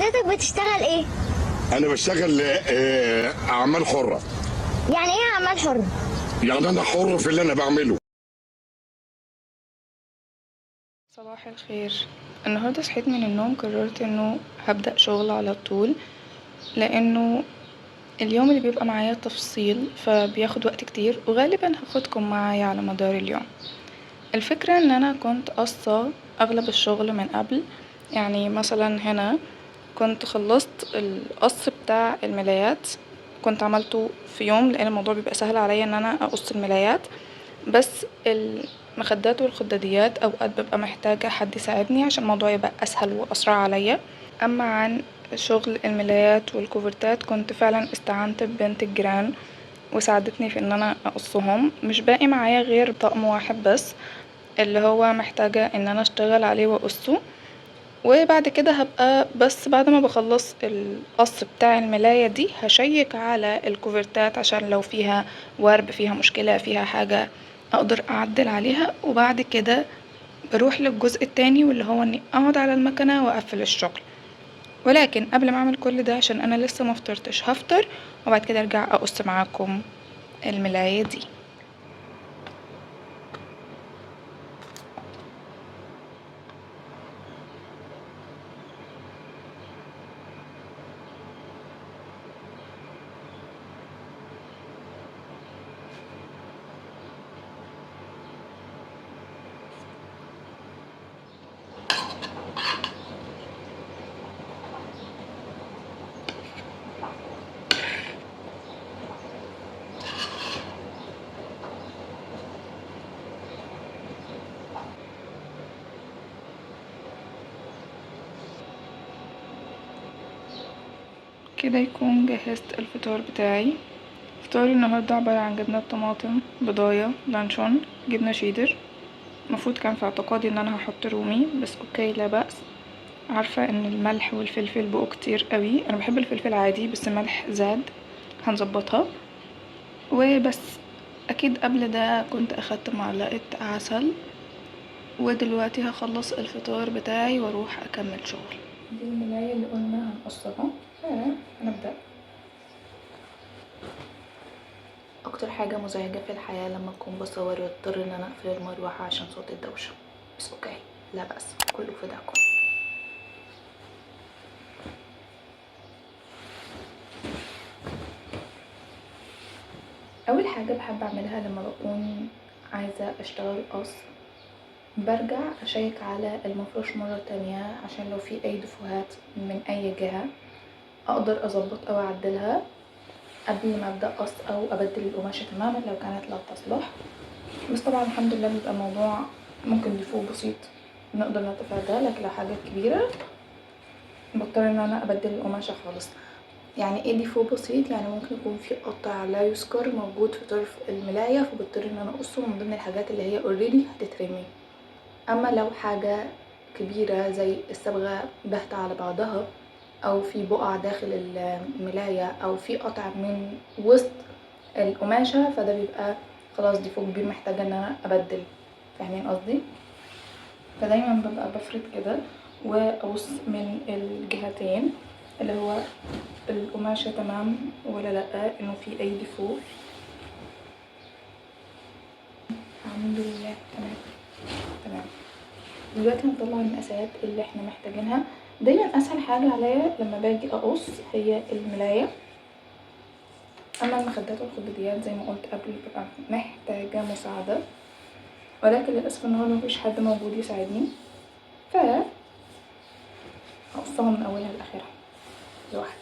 حضرتك بتشتغل ايه؟ انا بشتغل اعمال حره. يعني ايه اعمال حرة؟ يعني انا حر في اللي انا بعمله. صباح الخير. النهاردة صحيت من النوم قررت انه هبدأ شغل على طول، لانه اليوم اللي بيبقى معايا تفصيل فبياخد وقت كتير، وغالبا هاخدكم معايا على مدار اليوم. الفكرة ان انا كنت قصة اغلب الشغل من قبل، يعني مثلا هنا كنت خلصت القص بتاع الملايات، كنت عملته في يوم لان الموضوع بيبقى سهل عليا ان انا اقص الملايات. بس المخدات والخداديات اوقات ببقى محتاجة حد يساعدني عشان الموضوع يبقى اسهل واسرع عليا. اما عن شغل الملايات والكوفرتات كنت فعلا استعنت ببنت الجيران وساعدتني في ان انا اقصهم. مش باقي معايا غير طقم واحد بس اللي هو محتاجة ان انا اشتغل عليه واقصه، وبعد كده هبقى بس بعد ما بخلص القص بتاع الملاية دي هشيك على الكوفرتات عشان لو فيها ورب، فيها مشكلة، فيها حاجة اقدر اعدل عليها. وبعد كده بروح للجزء التاني واللي هو اني اقعد على المكنة واقفل الشغل. ولكن قبل ما اعمل كل ده عشان انا لسه مفطرتش هفطر، وبعد كده ارجع اقص معاكم الملاية دي. كده يكون جهزت الفطار بتاعي. فطاري النهاردة عبارة عن جبنة طماطم، بضاية، لانشون، جبنة شيدر. المفروض كان في اعتقادي ان انا هحط رومي، بس اوكي لا بأس. عارفة ان الملح والفلفل بقوا كتير قوي، انا بحب الفلفل عادي بس الملح زاد، هنظبطها. وبس. اكيد قبل ده كنت اخدت معلقة عسل. ودلوقتي هخلص الفطار بتاعي واروح اكمل شغل. دي الملاية اللي قلنا هنقصها، فهنبدأ. اكتر حاجة مزعجة في الحياة لما اكون بصور واضطر ان انا اقفل المروحة عشان صوت الدوشة، بس اوكي لا بأس، كله فداكم. اول حاجة بحب اعملها لما بكون عايزة اشتغل قص، برجع اشيك على المفروش مرة تانية عشان لو في اي دفوهات من اي جهة اقدر اظبط او اعدلها قبل ما ابدأ قص او ابدل القماشة تماما لو كانت لا تصلح. بس طبعا الحمد لله بيبقى الموضوع ممكن ديفو بسيط نقدر نتفاداه، لكن لو حاجات كبيرة بضطر ان انا ابدل القماشة خالص. يعني ايه ديفو بسيط؟ يعني ممكن يكون في قطع لا يذكر موجود في طرف الملاية، فبضطر ان انا اقصه من ضمن الحاجات اللي هي اوريدي هتترمي. اما لو حاجة كبيرة زي الصبغة باهتة على بعضها، او في بقع داخل الملاية، او في قطع من وسط القماشة، فده بيبقى خلاص ديفو كبير محتاجة ان انا ابدل. فاهمين قصدي؟ فدايما ببقى بفرد كده واقص من الجهتين اللي هو القماشة تمام ولا لأ، انه في اي ديفو. الحمد لله تمام تمام. دلوقتي هنطلع المقاسات اللي احنا محتاجينها. دايما اسهل حاجة عليا لما باجي اقص هي الملاية. اما المخدات والخداديات زي ما قلت قبل ببقى محتاجة مساعدة، ولكن للأسف النهارده مفيش حد موجود يساعدني، ف هقصها من اولها لاخرها لوحدي.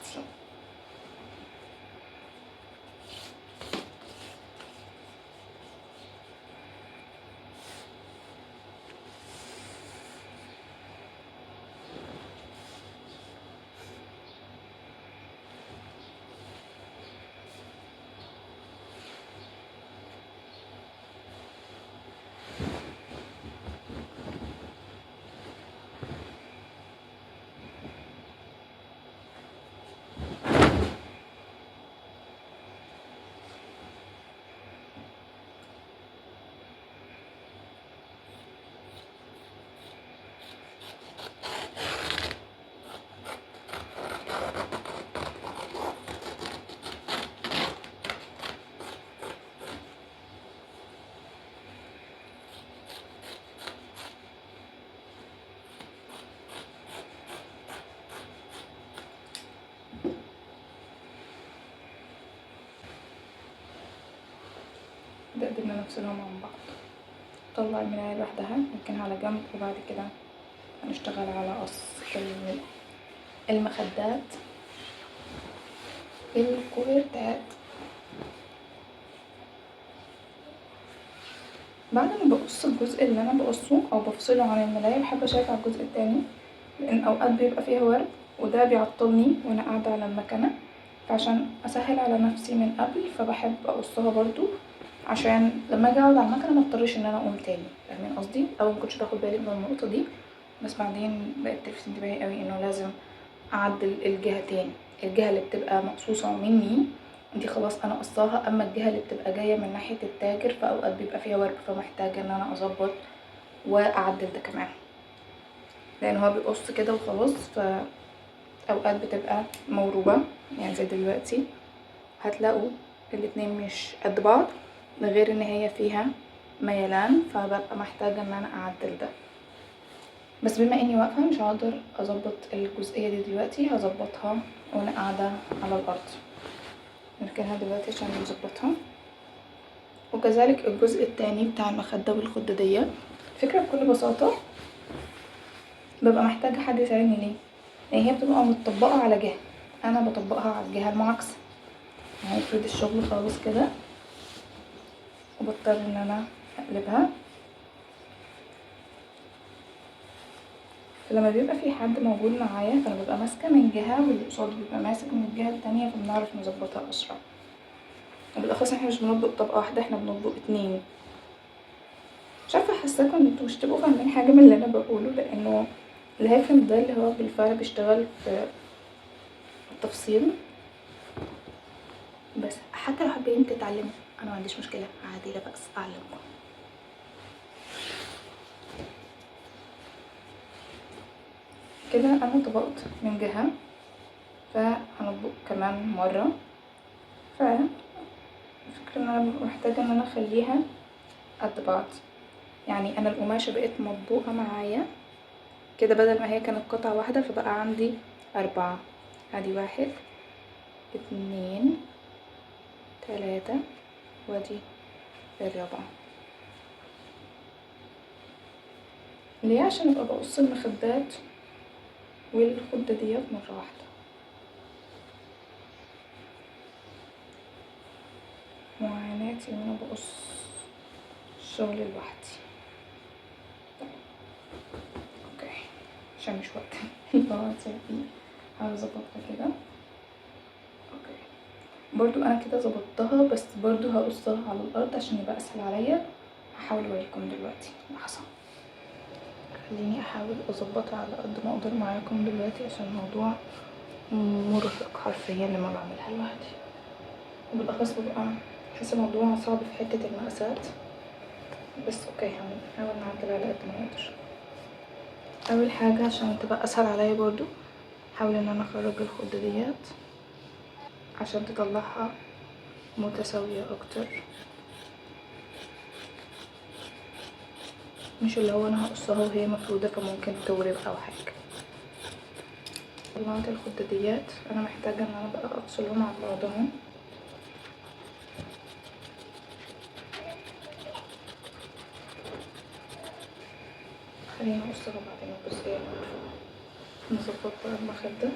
ان انا افصلهم عن بعض. طلع الملاية لوحدها نركنها على جنب، وبعد كده هنشتغل على قص المخدات الكوفرتات. بعد ما بقص الجزء اللي انا بقصه او بفصله عن الملاية، بحب اشيك على الجزء التاني، لان اوقات بيبقى فيها ورد وده بيعطلني وانا قاعدة على المكنة، فعشان اسهل على نفسي من قبل فبحب اقصها برضو، عشان لما اجي اقعد على المكنة ما اضطرش ان انا اقوم تاني. فاهمين قصدي؟ اول مكنتش باخد بالي من النقطة دي، بس بعدين بقت تلفت انتباهي قوي انه لازم اعدل الجهتين. الجهة اللي بتبقى مقصوصة مني دي خلاص انا قصاها، اما الجهة اللي بتبقى جاية من ناحية التاجر فاوقات بيبقى فيها ورك، فمحتاجة ان انا اظبط واعدل ده كمان، لان هو بيقص كده وخلاص، فاوقات بتبقى موروبة. يعني زي دلوقتي هتلاقوا الاتنين مش قد بعض، ده غير ان هي فيها ميلان، فببقى محتاجة ان انا اعدل ده. بس بما اني واقفة مش هقدر اظبط الجزئية دي دلوقتي، هظبطها وانا قاعدة على الارض. نركنها دلوقتي عشان نظبطها. وكذلك الجزء التاني بتاع المخدة والخدادية. الفكرة بكل بساطة ببقى محتاجة حد يساعدني، ليه؟ لان هي بتبقى متطبقة على جهة، انا بطبقها على الجهة المعاكسة. يعني افرض الشغل خالص كده وبضطر ان انا اقلبها، فلما بيبقى في حد موجود معايا فانا ببقى ماسكة من جهة واللي قصاده بيبقى ماسك من الجهة التانية، فبنعرف نظبطها اسرع. وبالاخص احنا مش بنطبق طبقة واحدة، احنا بنطبق اتنين. مش عارفة، حاساكم ان انتوا مش تبقوا فاهمين حاجة من اللي انا بقوله، لانه اللي هيفهم ده اللي هو بالفعل بيشتغل في التفصيل. بس حتى لو حابين تتعلموا انا ما عنديش مشكلة، عادي، لا بأس اعلمكم. كده انا طبقت من جهة، فهنطبق كمان مرة. فالفكرة ان انا ببقى محتاجة ان انا اخليها قد بعض. يعني انا القماشة بقت مطبوقة معايا كده، بدل ما هي كانت قطعة واحدة فبقى عندي 4. ادي 1 2 3 وادي 4. ليه؟ عشان ابقى بقص المخدات والخداديات مرة واحدة. معاناتي ان انا بقص الشغل لوحدي. اوكي، عشان مش وقت بقعد فيه هحاول اظبطها كده. اوكي، برضو انا كده ظبطتها، بس برضو هقصها على الارض عشان يبقى اسهل عليا. هحاول اوريكم دلوقتي لحظة، خليني احاول اظبطها على قد ما اقدر معاكم دلوقتي، عشان الموضوع مرهق حرفيا لما بعملها لوحدي. وبالاخص ببقى بحس الموضوع صعب في حتة المقاسات، بس اوكي هنحاول نعدل على قد ما نقدر. اول حاجة عشان تبقى اسهل عليا برضو حاول ان انا اخرج الخداديات عشان تطلعها متساوية اكتر، مش اللي هو انا هقصها وهي مفرودة فممكن تورم او حاجة. طلعت الخداديات، انا محتاجة ان انا بقى افصلهم عن بعضهم. خلينا نقصها بعدين الجزئية المرفوعة. نظبط بقى المخدة.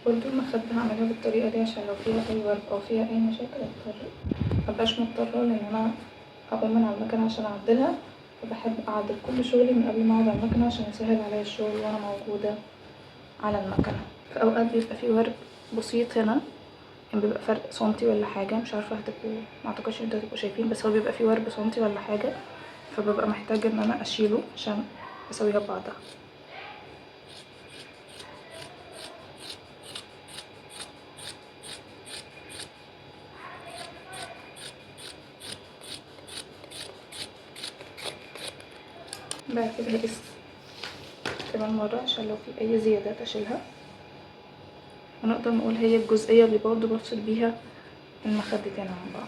برضو المخدة هعملها بالطريقة دي عشان لو فيها اي ورق او فيها اي مشاكل مبقاش مضطرة ان انا اقوم من على المكنة عشان اعدلها. فبحب اعدل كل شغلي من قبل ما اقعد على المكنة عشان يسهل عليا الشغل وانا موجودة على المكنة. في اوقات بيبقى فيه ورق بسيط هنا، يعني بيبقى فرق سنتي ولا حاجة، مش عارفة هتبقوا، معتقدش انتوا هتبقوا شايفين، بس هو بيبقى فيه ورق سنتي ولا حاجة، فببقى محتاجة ان انا اشيله عشان اسويها ببعضها. بعد كده هقيس كمان مرة عشان لو في اي زيادات اشيلها. ونقدر نقول هي الجزئية اللي برضه بفصل بيها المخدتين عن بعض.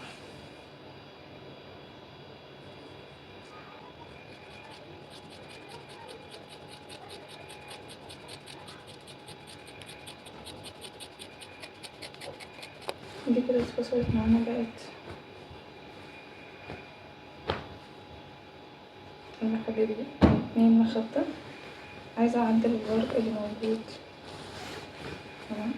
دي كده اتفصلت معانا، بقت انا فاضلي 2 مخدة. عايزة اعدل الورق اللي موجود. تمام.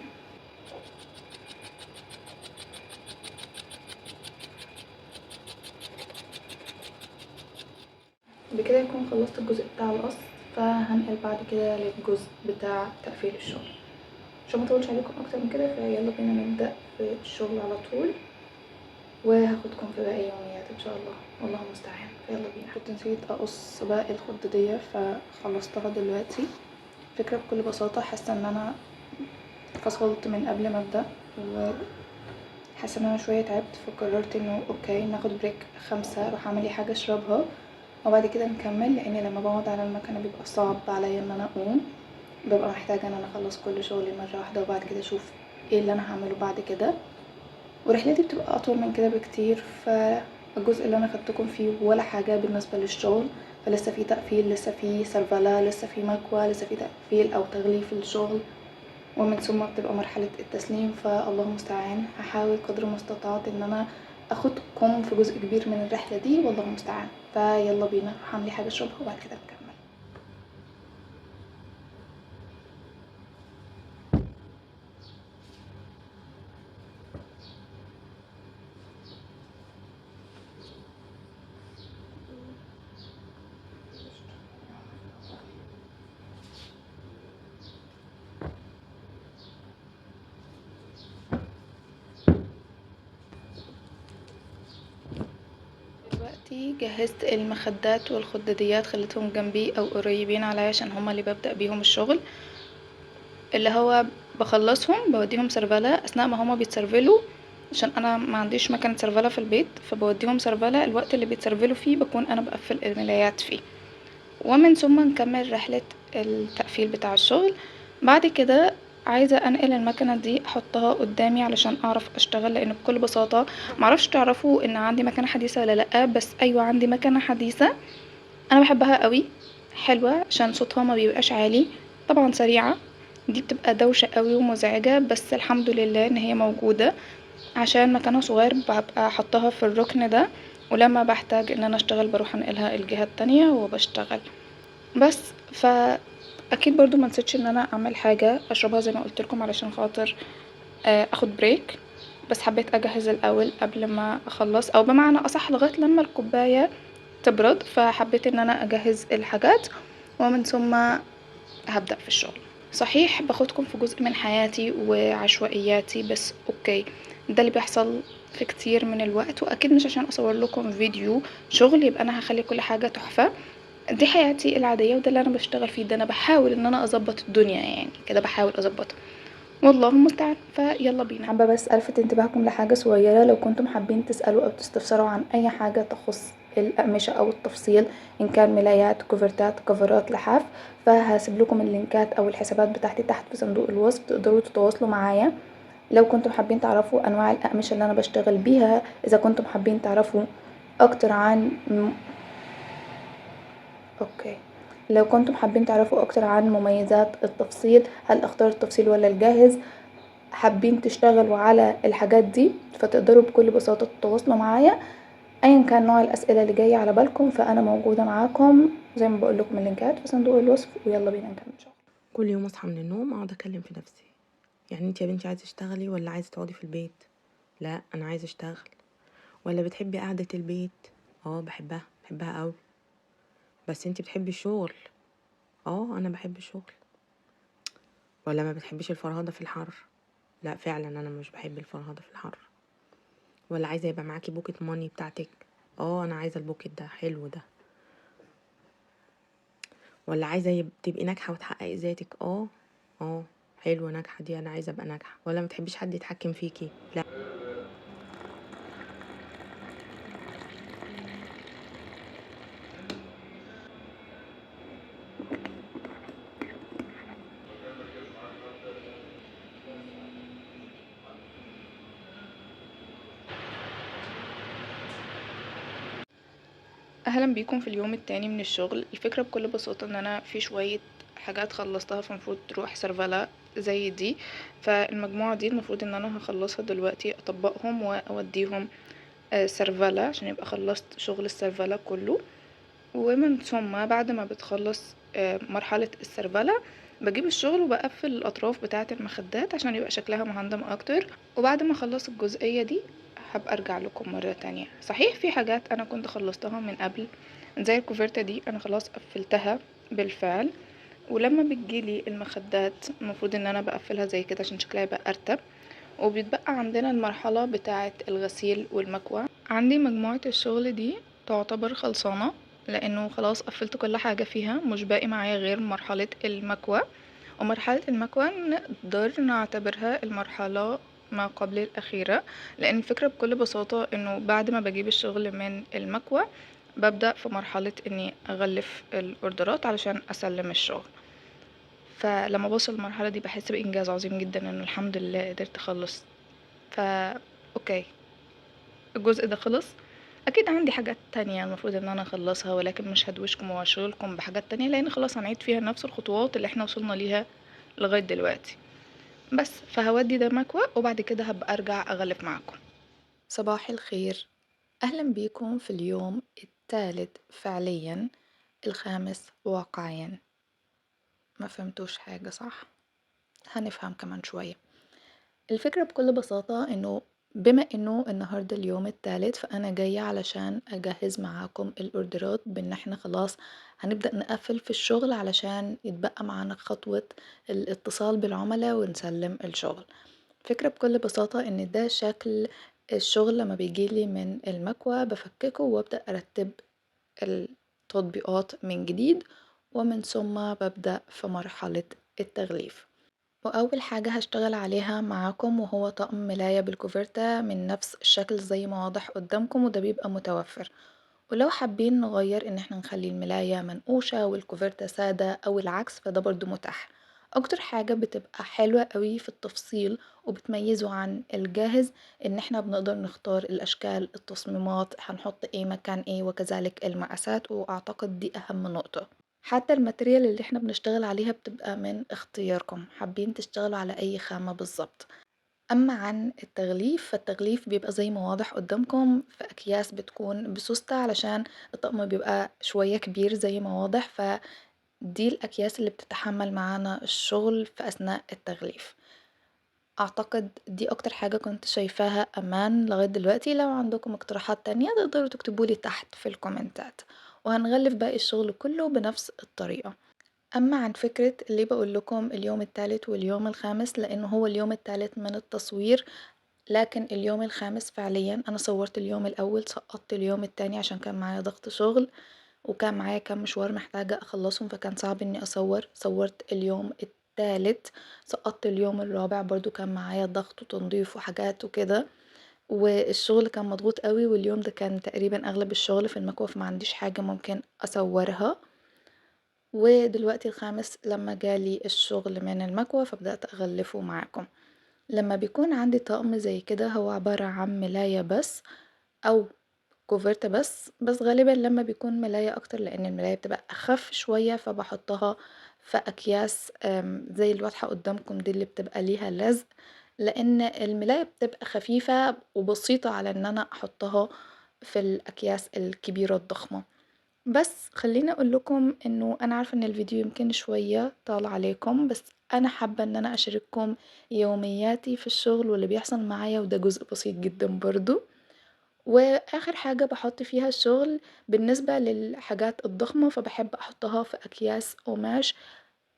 بكده يكون خلصت الجزء بتاع القص، فهنقل بعد كده للجزء بتاع تقفيل الشغل. عشان مطولش عليكم اكتر من كده فيلا بينا نبدأ في الشغل على طول، وهاخدكم في باقي يوميات ان شاء الله، والله المستعان. فيلا بينا. كنت نسيت اقص باقي الخدة دي فخلصتها دلوقتي. الفكرة بكل بساطة حاسة ان انا فصلت من قبل ما ابدأ، وحاسة ان انا شوية تعبت، فقررت انه اوكي ناخد بريك 5 اروح اعمل لي حاجة اشربها وبعد كده نكمل، لان لما بقعد على المكنة بيبقى صعب عليا ان انا اقوم، ببقى محتاجة ان انا اخلص كل شغلي مرة واحدة وبعد كده اشوف ايه اللي انا هعمله بعد كده، ورحلتي بتبقى اطول من كده بكتير. فالجزء اللي انا خدتكم فيه ولا حاجة بالنسبة للشغل، فلسه في تقفيل، لسه في سرفلة، لسه في مكوى، لسه في تقفيل او تغليف الشغل، ومن ثم بتبقى مرحلة التسليم. فالله المستعان هحاول قدر ما استطعت ان انا اخدكم في جزء كبير من الرحلة دي، والله المستعان. فيلا بينا هعمل حاجة اشربها وبعد كده نكمل. دلوقتي جهزت المخدات والخداديات، خليتهم جنبي او قريبين عليا عشان هما اللي ببدأ بيهم الشغل، اللي هو بخلصهم بوديهم سرفلة اثناء ما هما بيتسرفلوا، عشان انا ما عنديش مكنة سرفلة في البيت، فبوديهم سرفلة الوقت اللي بيتسرفلوا فيه بكون انا بقفل الملايات فيه، ومن ثم نكمل رحلة التقفيل بتاع الشغل. بعد كده عايزة انقل المكنة دي احطها قدامي علشان اعرف اشتغل، لان بكل بساطة معرفش تعرفوا ان عندي مكنة حديثة ولا لأ، بس ايوه عندي مكنة حديثة انا بحبها قوي، حلوة عشان صوتها ما بيبقاش عالي، طبعا سريعة. دي بتبقى دوشة قوي ومزعجة، بس الحمد لله ان هي موجودة، عشان مكانها صغير ببقى حطها في الركن ده، ولما بحتاج ان انا اشتغل بروح انقلها الجهة التانية وبشتغل بس. اكيد برضو ما نسيتش ان انا اعمل حاجة اشربها زي ما قلت لكم علشان خاطر اخد بريك، بس حبيت اجهز الاول قبل ما اخلص، او بمعنى اصح لغاية لما الكوباية تبرد، فحبيت ان انا اجهز الحاجات ومن ثم هبدأ في الشغل. صحيح باخدكم في جزء من حياتي وعشوائياتي، بس اوكي ده اللي بيحصل في كتير من الوقت، واكيد مش عشان اصور لكم فيديو شغل يبقى انا هخلي كل حاجة تحفة. دي حياتي العادية وده اللي انا بشتغل فيه، ده انا بحاول ان انا اظبط الدنيا، يعني كده بحاول اظبطها، والله المستعان. فيلا بينا. حابة بس الفت انتباهكم لحاجة صغيرة، لو كنتم حابين تسألوا او تستفسروا عن اي حاجة تخص الأقمشة او التفصيل، ان كان ملايات، كوفرتات، كفرات، لحاف، فهسيب لكم اللينكات او الحسابات بتاعتي تحت في صندوق الوصف، تقدروا تتواصلوا معايا. لو كنتم حابين تعرفوا انواع الأقمشة اللي انا بشتغل بيها، اذا كنتم حابين تعرفوا اكتر عن اوكي لو كنتم حابين تعرفوا اكتر عن مميزات التفصيل، هل اختار التفصيل ولا الجاهز، حابين تشتغلوا على الحاجات دي، فتقدروا بكل بساطة تتواصلوا معايا ايا كان نوع الاسئلة اللي جاية على بالكم، فانا موجودة معاكم زي ما بقول لكم، اللينكات في صندوق الوصف. ويلا بينا نكمل شغل. كل يوم اصحى من النوم اقعد اكلم في نفسي، يعني انت يا بنتي عايزه تشتغلي ولا عايزه تقعدي في البيت؟ لا انا عايزه اشتغل. ولا بتحبي قعده البيت؟ بحبها قوي. بس انت بتحبي الشغل؟ انا بحب الشغل. ولا ما بتحبيش الفرهده في الحر؟ لا فعلا انا مش بحب الفرهده في الحر. ولا عايزه يبقى معاكي بوكيت ماني بتاعتك؟ انا عايزه البوكيت ده، حلو ده. ولا عايزه تبقي ناجحه وتحققي ذاتك؟ حلو، ناجحه دي، انا عايزه ابقى ناجحه. ولا ما تحبيش حد يتحكم فيكي؟ لا. اهلا بيكم في اليوم التاني من الشغل. الفكرة بكل بساطة ان انا في شوية حاجات خلصتها فالمفروض تروح سرفلة زي دي، فالمجموعة دي المفروض ان انا هخلصها دلوقتي اطبقهم واوديهم سرفلة عشان يبقى خلصت شغل السرفلة كله. ومن ثم بعد ما بتخلص مرحلة السربلة بجيب الشغل وبقفل الأطراف بتاعة المخدات عشان يبقى شكلها مهندم أكتر. وبعد ما أخلص الجزئية دي هبقى أرجع لكم مرة تانية. صحيح في حاجات أنا كنت خلصتها من قبل، زي الكوفرتة دي أنا خلاص قفلتها بالفعل، ولما بتجيلي المخدات المفروض ان انا بقفلها زي كده عشان شكلها يبقى ارتب. وبيتبقى عندنا المرحلة بتاعة الغسيل والمكوى. عندي مجموعة الشغل دي تعتبر خلصانة لانه خلاص قفلت كل حاجة فيها، مش باقي معايا غير مرحلة المكوى. ومرحلة المكوى نقدر نعتبرها المرحلة ما قبل الأخيرة، لأن الفكرة بكل بساطة إنه بعد ما بجيب الشغل من المكوى ببدأ في مرحلة إني أغلف الأوردرات علشان أسلم الشغل. فلما بوصل المرحلة دي بحس بإنجاز عظيم جدا إنه الحمد لله قدرت أخلص. أوكي، الجزء ده خلص. أكيد عندي حاجات تانية المفروض إن أنا أخلصها، ولكن مش هدوشكم وأشغلكم بحاجات تانية لأن خلاص هنعيد فيها نفس الخطوات اللي احنا وصلنا ليها لغاية دلوقتي. بس فهودي ده مكوى وبعد كده هبقى أرجع أغلف معاكم. صباح الخير، أهلا بيكم في اليوم الثالث فعليا، الخامس واقعيا. ما فهمتوش حاجة صح؟ هنفهم كمان شوية. الفكرة بكل بساطة إنه بما إنه النهاردة اليوم الثالث فأنا جاية علشان أجهز معاكم الأوردرات، بإن إحنا خلاص هنبدأ نقفل في الشغل علشان يتبقى معانا خطوة الاتصال بالعملاء ونسلم الشغل. الفكرة بكل بساطة إن ده شكل الشغل لما بيجيلي من المكوى، بفككه وابدأ أرتب التطبيقات من جديد، ومن ثم ببدأ في مرحلة التغليف. وأول حاجة هشتغل عليها معاكم وهو طقم ملاية بالكوفرتة من نفس الشكل زي ما واضح قدامكم، وده بيبقى متوفر. ولو حابين نغير ان احنا نخلي الملاية منقوشة والكوفرتة سادة او العكس فده برضو متاح. اكتر حاجة بتبقى حلوة قوي في التفصيل وبتميزه عن الجاهز ان احنا بنقدر نختار الاشكال، التصميمات، هنحط ايه مكان ايه، وكذلك المقاسات، واعتقد دي اهم نقطة. حتى الماتريال اللي احنا بنشتغل عليها بتبقى من اختياركم، حابين تشتغلوا على اي خامة بالظبط. أما عن التغليف فالتغليف بيبقى زي ما واضح قدامكم في أكياس بتكون بسوستة علشان الطقم بيبقى شوية كبير زي ما واضح، فدي الأكياس اللي بتتحمل معانا الشغل في أثناء التغليف. أعتقد دي أكتر حاجة كنت شايفاها أمان لغاية دلوقتي. لو عندكم اقتراحات تانية تقدروا تكتبولي تحت في الكومنتات، وهنغلف باقي الشغل كله بنفس الطريقة. أما عن فكرة اللي بقول لكم اليوم الثالث واليوم الخامس، لأنه هو اليوم الثالث من التصوير لكن اليوم الخامس فعليا أنا صورت اليوم الأول، سقطت اليوم التاني عشان كان معايا ضغط شغل وكان معايا كام مشوار محتاجة أخلصهم، فكان صعب إني صورت اليوم التالت، سقطت اليوم الرابع برضو كان معايا ضغط وتنظيف وحاجات وكده، والشغل كان مضغوط قوي، واليوم ده كان تقريبا أغلب الشغل في المكوى فما عنديش حاجة ممكن أصورها. ودلوقتي الخامس لما جالي الشغل من المكوى فبدأت أغلفه معاكم. لما بيكون عندي طقم زي كده هو عبارة عن ملاية بس أو كوفرتة بس غالبا لما بيكون ملاية أكتر لأن الملاية بتبقى أخف شوية فبحطها في أكياس زي الواضحة قدامكم دي اللي بتبقى ليها لزق، لأن الملاية بتبقى خفيفة وبسيطة على أن أنا أحطها في الأكياس الكبيرة الضخمة. بس خليني اقول لكم انه انا عارفه ان الفيديو يمكن شويه طال عليكم، بس انا حابه ان انا اشارككم يومياتي في الشغل واللي بيحصل معايا، وده جزء بسيط جدا برضو. واخر حاجه بحط فيها الشغل بالنسبه للحاجات الضخمه فبحب احطها في اكياس قماش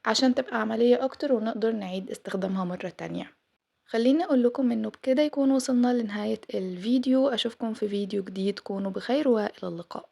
عشان تبقى عمليه اكتر ونقدر نعيد استخدامها مره تانية. خليني اقول لكم انه بكده يكون وصلنا لنهايه الفيديو. اشوفكم في فيديو جديد، كونوا بخير والى اللقاء.